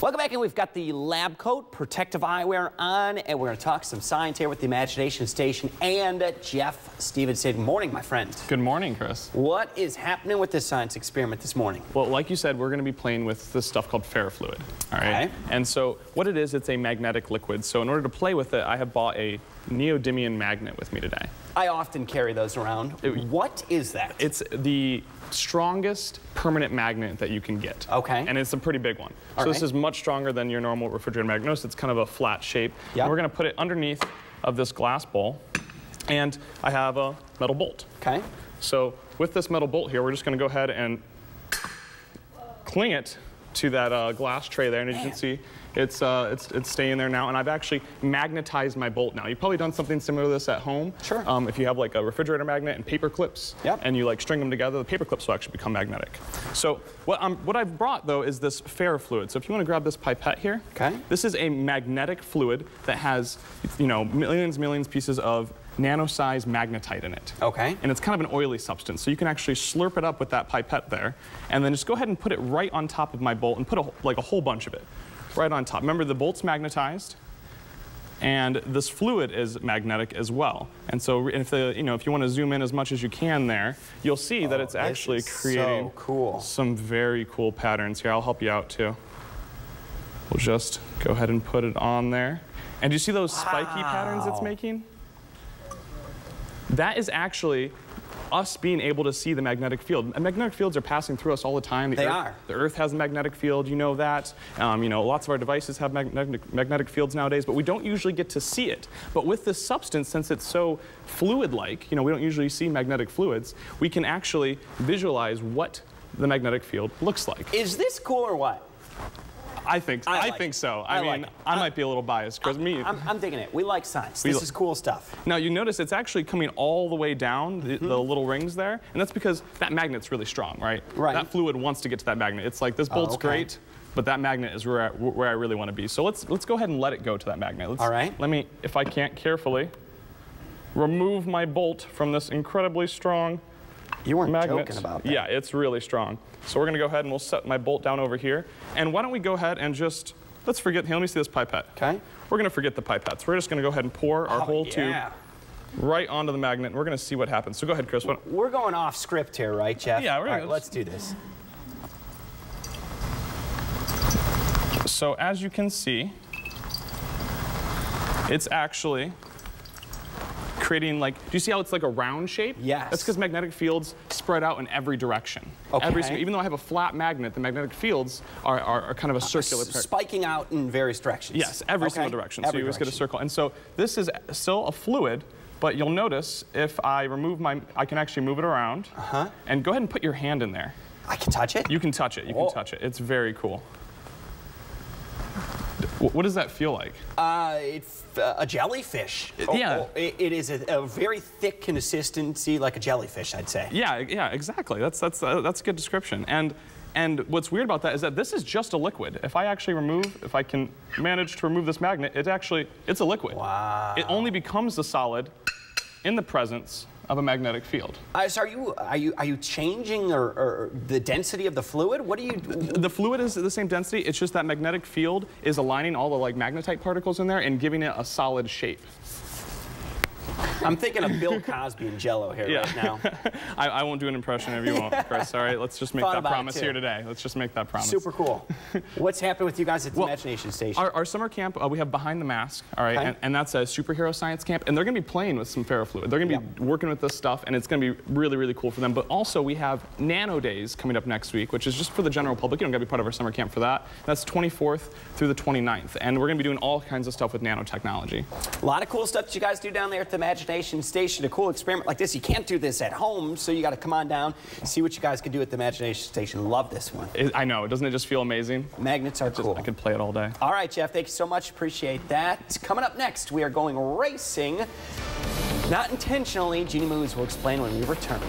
Welcome back, and we've got the lab coat protective eyewear on, and we're going to talk some science here with the Imagination Station and Jeff Stevenson. Good morning, my friend. Good morning, Chris. What is happening with this science experiment this morning? Well, like you said, we're going to be playing with this stuff called Ferrofluid. All right. Okay. And so what it is, it's a magnetic liquid. So in order to play with it, I have bought a neodymium magnet with me today. I often carry those around. What is that? It's the strongest permanent magnet that you can get. Okay. And it's a pretty big one. So this is much stronger than your normal refrigerator magnet. Notice it's kind of a flat shape. Yep. And we're going to put it underneath of this glass bowl. And I have a metal bolt. Okay. So with this metal bolt here, we're just going to go ahead and cling it to that glass tray there, and as you can see, it's staying there now. And I've actually magnetized my bolt now. You've probably done something similar to this at home. Sure. If you have like a refrigerator magnet and paper clips, yep, and you like string them together, the paper clips will actually become magnetic. So what I've brought though is this Ferrofluid. So if you want to grab this pipette here, okay, this is a magnetic fluid that has, you know, millions pieces of nano-sized magnetite in it. Okay. And it's kind of an oily substance, so you can actually slurp it up with that pipette there, and then just go ahead and put it right on top of my bolt and put like a whole bunch of it right on top. Remember, the bolt's magnetized, and this fluid is magnetic as well. And so if you want to zoom in as much as you can there, you'll see that it's actually creating some very cool patterns here. I'll help you out too. We'll just go ahead and put it on there. And do you see those spiky patterns it's making? That is actually us being able to see the magnetic field. And magnetic fields are passing through us all the time. The Earth has a magnetic field, you know that. You know, lots of our devices have magnetic fields nowadays, but we don't usually get to see it. But with this substance, since it's so fluid-like, you know, we don't usually see magnetic fluids, we can actually visualize what the magnetic field looks like. Is this cool or what? I think so. I mean, I might be a little biased, because I'm digging it. We like science. This is cool stuff. Now, you notice it's actually coming all the way down, the little rings there, and that's because that magnet's really strong, right? Right. That fluid wants to get to that magnet. It's like, this bolt's great, but that magnet is where I really want to be. So let's go ahead and let it go to that magnet. All right. Let me, if I can't carefully, remove my bolt from this incredibly strong You weren't magnet. joking about that. Yeah, it's really strong. So we're going to go ahead and we'll set my bolt down over here. And why don't we go ahead and just, let's forget, here, let me see this pipette. Okay. We're going to forget the pipettes. We're just going to go ahead and pour our whole tube right onto the magnet, and we're going to see what happens. So go ahead, Chris. We're going off script here, right, Jeff? Yeah, all right, let's do this. So as you can see, it's actually creating, like, do you see how it's like a round shape? Yes. That's because magnetic fields spread out in every direction. Okay. Even though I have a flat magnet, the magnetic fields are kind of a circular pattern. Spiking out in various directions. Yes, every single direction. So you just get a circle. And so this is still a fluid, but you'll notice if I remove I can actually move it around. And go ahead and put your hand in there. I can touch it? You can touch it. You can touch it. It's very cool. What does that feel like? It's a jellyfish. It is a very thick consistency, like a jellyfish, I'd say. Yeah, exactly. That's a good description. And what's weird about that is that this is just a liquid. If I can manage to remove this magnet, it's a liquid. Wow. It only becomes a solid in the presence of a magnetic field. So are you changing or the density of the fluid? What do you? The fluid is the same density. It's just that magnetic field is aligning all the like magnetite particles in there and giving it a solid shape. I'm thinking of Bill Cosby and Jell-O here right now. I won't do an impression if you won't, Chris. All right, let's just make that promise here today. Let's just make that promise. Super cool. What's happening with you guys at the Imagination Station? Our summer camp, we have Behind the Mask, all right, and that's a superhero science camp, and they're going to be playing with some Ferrofluid. They're going to be working with this stuff, and it's going to be really, really cool for them. But also, we have Nano Days coming up next week, which is just for the general public. You don't got to be part of our summer camp for that. That's 24th through the 29th, and we're going to be doing all kinds of stuff with nanotechnology. A lot of cool stuff that you guys do down there at the Imagination Station. A cool experiment like this. You can't do this at home, so you got to come on down, see what you guys can do at the Imagination Station. Love this one. I know. Doesn't it just feel amazing? Magnets are cool. I could play it all day. All right, Jeff. Thank you so much. Appreciate that. Coming up next, we are going racing. Not intentionally. Jeannie Moos will explain when we return.